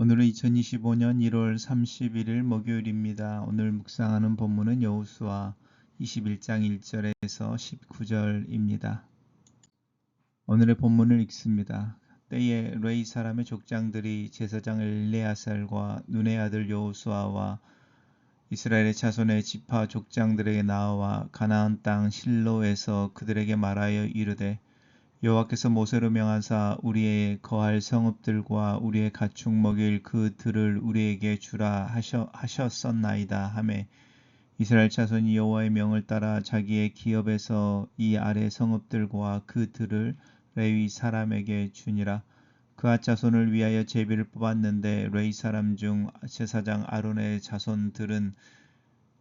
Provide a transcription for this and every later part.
오늘은 2025년 1월 31일 목요일입니다. 오늘 묵상하는 본문은 여호수아 21장 1절에서 19절입니다. 오늘의 본문을 읽습니다. 때에 레위 사람의 족장들이 제사장 엘레아살과 눈의 아들 여호수아와 이스라엘의 자손의 지파 족장들에게 나와 가나안 땅 실로에서 그들에게 말하여 이르되 여호와께서 모세로 명하사 우리의 거할 성읍들과 우리의 가축 먹일 그 들을 우리에게 주라 하셨었나이다 하매 이스라엘 자손이 여호와의 명을 따라 자기의 기업에서 이 아래 성읍들과 그 들을 레위 사람에게 주니라. 그앗 자손을 위하여 제비를 뽑았는데 레위 사람 중 제사장 아론의 자손들은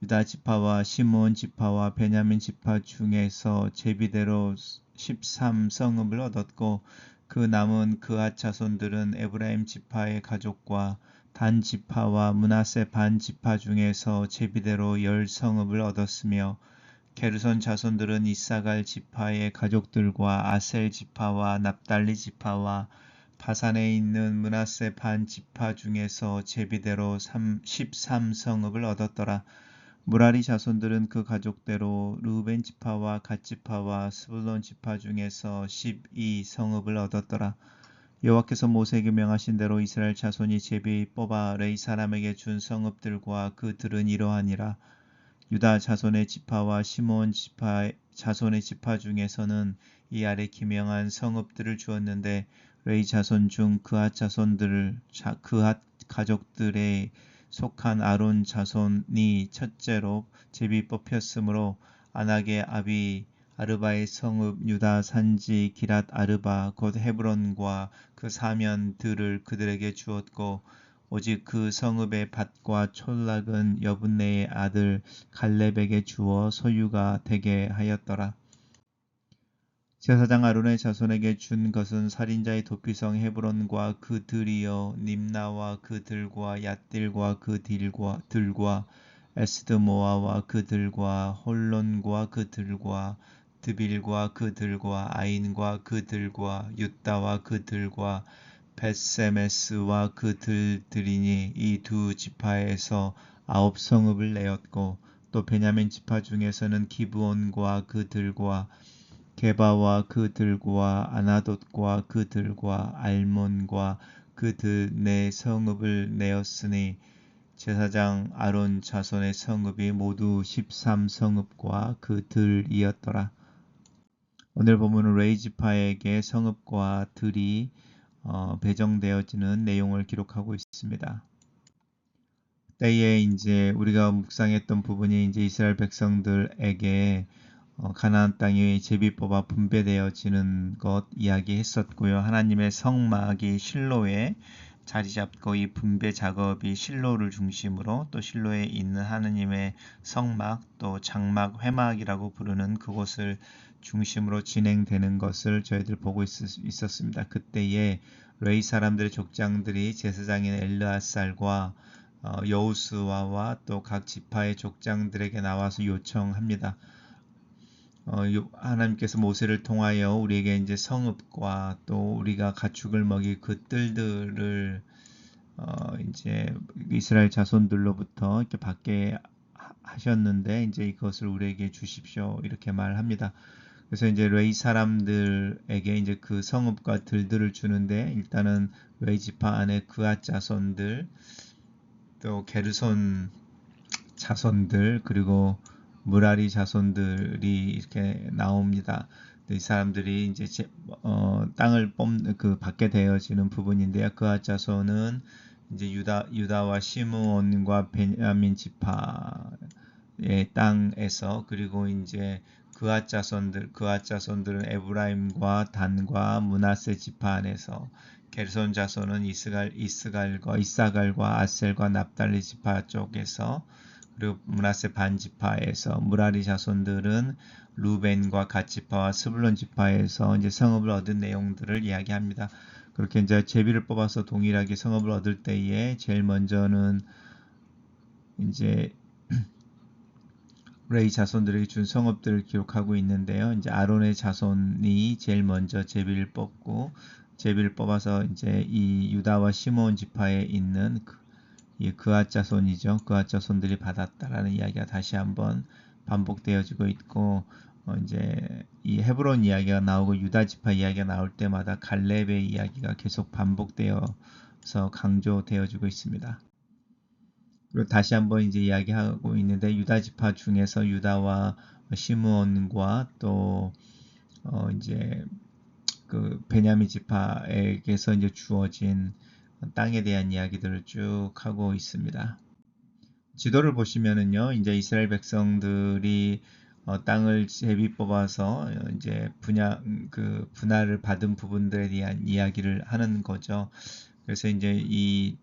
유다 지파와 시므온 지파와 베냐민 지파 중에서 제비대로 13성읍을 얻었고 그 남은 그앗 자손들은 에브라임 지파의 가족과 단 지파와 므낫세 반 지파 중에서 제비대로 10성읍을 얻었으며 게르손 자손들은 이사갈 지파의 가족들과 아셀 지파와 납달리 지파와 바산에 있는 므낫세 반 지파 중에서 제비대로 13성읍을 얻었더라. 무라리 자손들은 그 가족대로 르우벤 지파와 갓 지파와 스불론 지파 중에서 12성읍을 얻었더라. 여호와께서 모세에게 명하신 대로 이스라엘 자손이 제비 뽑아 레위 사람에게 준 성읍들과 그 들은 이러하니라. 유다 자손의 지파와 시므온 지파 자손의 지파 중에서는 이 아래 기명한 성읍들을 주었는데 레위 자손 중 그앗 자손들 그앗 가족들의 속한 아론 자손이 첫째로 제비 뽑혔으므로 아낙의 아비 아르바의 성읍 유다 산지 기랏 아르바 곧 헤브론과 그 사면들을 그들에게 주었고 오직 그 성읍의 밭과 촌락은 여분네의 아들 갈렙에게 주어 소유가 되게 하였더라. 제사장 아론의 자손에게 준 것은 살인자의 도피성 헤브론과 그 들이요 림나와 그 들과 얏딜과 그 들과 에스드모아와 그 들과 홀론과 그 들과 드빌과 그 들과 아인과 그 들과 윳다와 그 들과 벳세메스와 그 들들이니 이 두 지파에서 9성읍을 내었고 또 베냐민 지파 중에서는 기브온과 그 들과 게바와 그 들과 아나돗과 그 들과 알몬과 그 들 네 성읍을 내었으니 제사장 아론 자손의 성읍이 모두 13성읍과 그 들이었더라. 오늘 본문은 레위 지파에게 성읍과 들이 배정되어지는 내용을 기록하고 있습니다. 때에 이제 우리가 묵상했던 부분이 이제 이스라엘 백성들에게 가나안 땅이 제비 뽑아 분배되어지는 것 이야기했었고요. 하나님의 성막이 실로에 자리 잡고 이 분배 작업이 실로를 중심으로 또 실로에 있는 하느님의 성막 또 장막 회막이라고 부르는 그곳을 중심으로 진행되는 것을 저희들 보고 있었습니다. 그때에 레위 사람들의 족장들이 제사장인 엘르아살과 여호수아와 또 각 지파의 족장들에게 나와서 요청합니다. 하나님께서 모세를 통하여 우리에게 이제 성읍과 또 우리가 가축을 먹일 그 뜰들을 이제 이스라엘 자손들로부터 이렇게 받게 하셨는데 이제 이것을 우리에게 주십시오 이렇게 말합니다. 그래서 이제 레위 사람들에게 이제 그 성읍과 들들을 주는데 일단은 레위 지파 안에 그앗 자손들 또 게르손 자손들 그리고 무라리 자손들이 이렇게 나옵니다. 이 사람들이 이제 땅을 받게 되어지는 부분인데요. 그앗 자손은 이제 유다와 시므온과 베냐민 지파의 땅에서 그리고 이제 그앗 자손들은 에브라임과 단과 므낫세 지파 안에서 게르손 자손은 이사갈과 아셀과 납달리 지파 쪽에서 그리고 므낫세 반 지파에서 무라리 자손들은 루벤과 갓 지파와 스불론 지파에서 이제 성읍을 얻은 내용들을 이야기합니다. 그렇게 이제 제비를 뽑아서 동일하게 성읍을 얻을 때에 제일 먼저는 이제 레위 자손들에게 준 성읍들을 기록하고 있는데요. 이제 아론의 자손이 제일 먼저 제비를 뽑고 제비를 뽑아서 이제 이 유다와 시므온 지파에 있는 이 그앗 자손이죠. 그앗 자손들이 받았다라는 이야기가 다시 한번 반복되어지고 있고, 이제 이 헤브론 이야기가 나오고 유다 지파 이야기가 나올 때마다 갈렙의 이야기가 계속 반복되어서 강조되어지고 있습니다. 그리고 다시 한번 이제 이야기하고 있는데, 유다 지파 중에서 유다와 시므온과 또 이제 그 베냐민 지파에게서 이제 주어진 땅에 대한 이야기들을 쭉 하고 있습니다. 지도를 보시면은요, 이제 이스라엘 백성들이 땅을 제비 뽑아서 이제 분할을 받은 부분들에 대한 이야기를 하는 거죠. 그래서 이제 이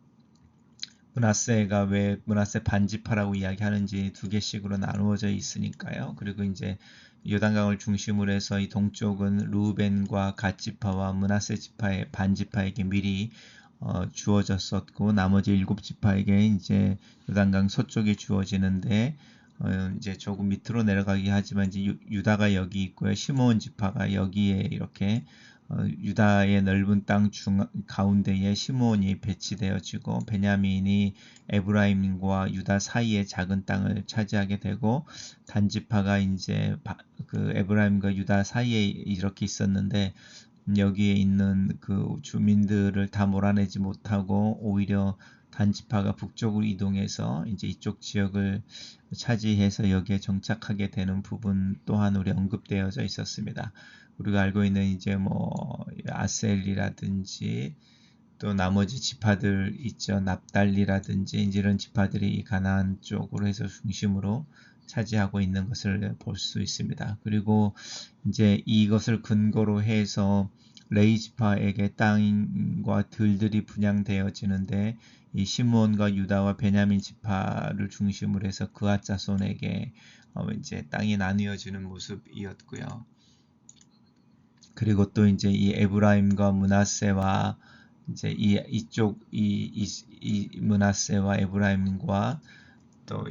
므낫세가 왜 므낫세 반지파라고 이야기하는지 두 개씩으로 나누어져 있으니까요. 그리고 이제 요단강을 중심으로 해서 이 동쪽은 루벤과 갓 지파와 므낫세 지파의 반지파에게 미리 주어졌었고, 나머지 7지파에게 이제 요단강 서쪽에 주어지는데, 이제 조금 밑으로 내려가긴 하지만 이제 유다가 여기 있고요. 시므온 지파가 여기에 이렇게 유다의 넓은 땅 가운데에 시므온이 배치되어지고, 베냐민이 에브라임과 유다 사이의 작은 땅을 차지하게 되고, 단지파가 이제 그 에브라임과 유다 사이에 이렇게 있었는데, 여기에 있는 그 주민들을 다 몰아내지 못하고 오히려 단지파가 북쪽으로 이동해서 이제 이쪽 지역을 차지해서 여기에 정착하게 되는 부분 또한 우리 언급되어져 있었습니다. 우리가 알고 있는 이제 뭐 아셀이라든지 또 나머지 지파들 있죠. 납달리라든지 이런 지파들이 가나안 쪽으로 해서 중심으로 차지하고 있는 것을 볼 수 있습니다. 그리고 이제 이것을 근거로 해서 레위 지파에게 땅과 들들이 분양되어지는데, 이 시므온과 유다와 베냐민 지파를 중심으로 해서 그앗 자손에게 이제 땅이 나뉘어지는 모습이었고요. 그리고 또 이제 이 에브라임과 므낫세와 이제 이쪽 므낫세와 에브라임과 또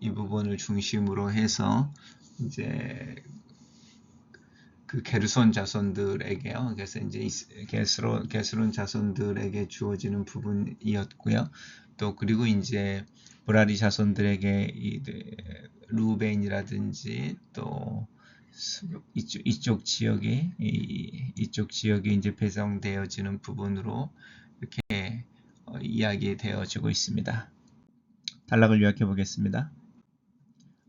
이 부분을 중심으로 해서 이제 그 게르손 자손들에게요. 그래서 이제 게스론 자손들에게 주어지는 부분이었고요. 또 그리고 이제 브라리 자손들에게 루벤이라든지 또 이쪽 지역이 이제 배정되어지는 부분으로 이렇게 이야기되어지고 있습니다. 단락을 요약해 보겠습니다.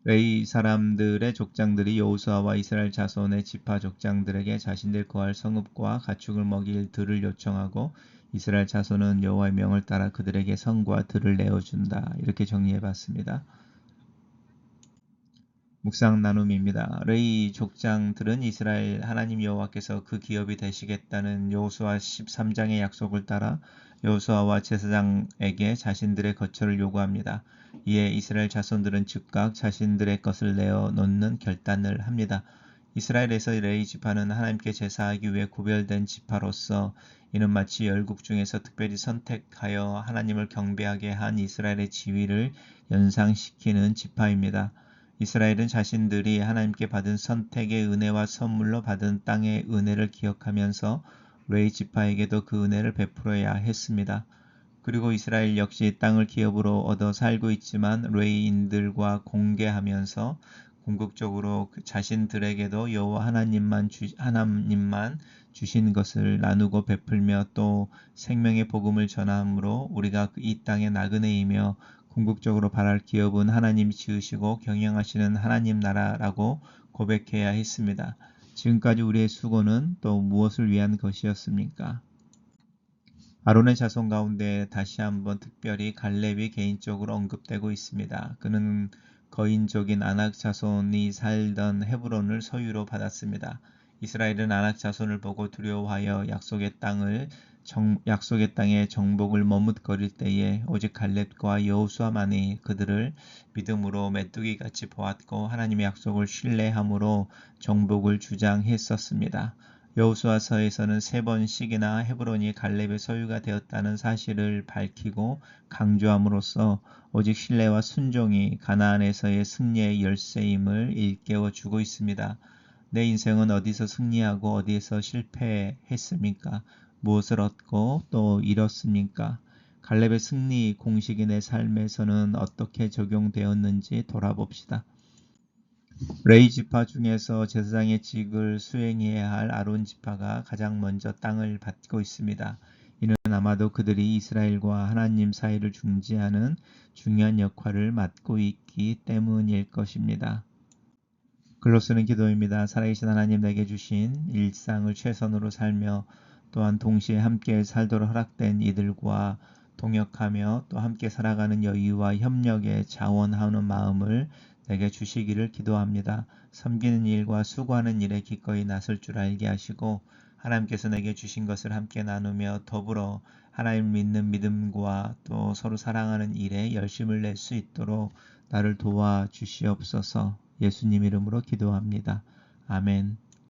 레위 사람들의 족장들이 여호수아와 이스라엘 자손의 지파 족장들에게 자신들 거할 성읍과 가축을 먹일 들을 요청하고, 이스라엘 자손은 여호와의 명을 따라 그들에게 성과 들을 내어준다. 이렇게 정리해봤습니다. 묵상 나눔입니다. 레위 족장들은 이스라엘 하나님 여호와께서 그 기업이 되시겠다는 여호수아 13장의 약속을 따라 여호수아와 제사장에게 자신들의 거처를 요구합니다. 이에 이스라엘 자손들은 즉각 자신들의 것을 내어놓는 결단을 합니다. 이스라엘에서 레위 지파는 하나님께 제사하기 위해 구별된 지파로서, 이는 마치 열국 중에서 특별히 선택하여 하나님을 경배하게 한 이스라엘의 지위를 연상시키는 지파입니다. 이스라엘은 자신들이 하나님께 받은 선택의 은혜와 선물로 받은 땅의 은혜를 기억하면서 레위 지파에게도 그 은혜를 베풀어야 했습니다. 그리고 이스라엘 역시 땅을 기업으로 얻어 살고 있지만 레위인들과 공개하면서 궁극적으로 자신들에게도 여호와 하나님만 주신 것을 나누고 베풀며 또 생명의 복음을 전함으로 우리가 이 땅의 나그네이며 궁극적으로 바랄 기업은 하나님이 지으시고 경영하시는 하나님 나라라고 고백해야 했습니다. 지금까지 우리의 수고는 또 무엇을 위한 것이었습니까? 아론의 자손 가운데 다시 한번 특별히 갈렙이 개인적으로 언급되고 있습니다. 그는 거인족인 아낙 자손이 살던 헤브론을 소유로 받았습니다. 이스라엘은 아낙 자손을 보고 두려워하여 약속의 땅에 정복을 머뭇거릴 때에 오직 갈렙과 여호수아만이 그들을 믿음으로 메뚜기같이 보았고 하나님의 약속을 신뢰함으로 정복을 주장했었습니다. 여호수아서에서는 3번씩이나 헤브론이 갈렙의 소유가 되었다는 사실을 밝히고 강조함으로써 오직 신뢰와 순종이 가나안에서의 승리의 열쇠임을 일깨워 주고 있습니다. 내 인생은 어디서 승리하고 어디에서 실패했습니까? 무엇을 얻고 또 잃었습니까? 갈렙의 승리 공식이 내 삶에서는 어떻게 적용되었는지 돌아봅시다. 레위 지파 중에서 제사장의 직을 수행해야 할 아론 지파가 가장 먼저 땅을 받고 있습니다. 이는 아마도 그들이 이스라엘과 하나님 사이를 중재하는 중요한 역할을 맡고 있기 때문일 것입니다. 글로 쓰는 기도입니다. 살아계신 하나님, 내게 주신 일상을 최선으로 살며 또한 동시에 함께 살도록 허락된 이들과 동역하며 또 함께 살아가는 여유와 협력에 자원하는 마음을 내게 주시기를 기도합니다. 섬기는 일과 수고하는 일에 기꺼이 나설 줄 알게 하시고 하나님께서 내게 주신 것을 함께 나누며 더불어 하나님 믿는 믿음과 또 서로 사랑하는 일에 열심을 낼 수 있도록 나를 도와주시옵소서. 예수님 이름으로 기도합니다. 아멘.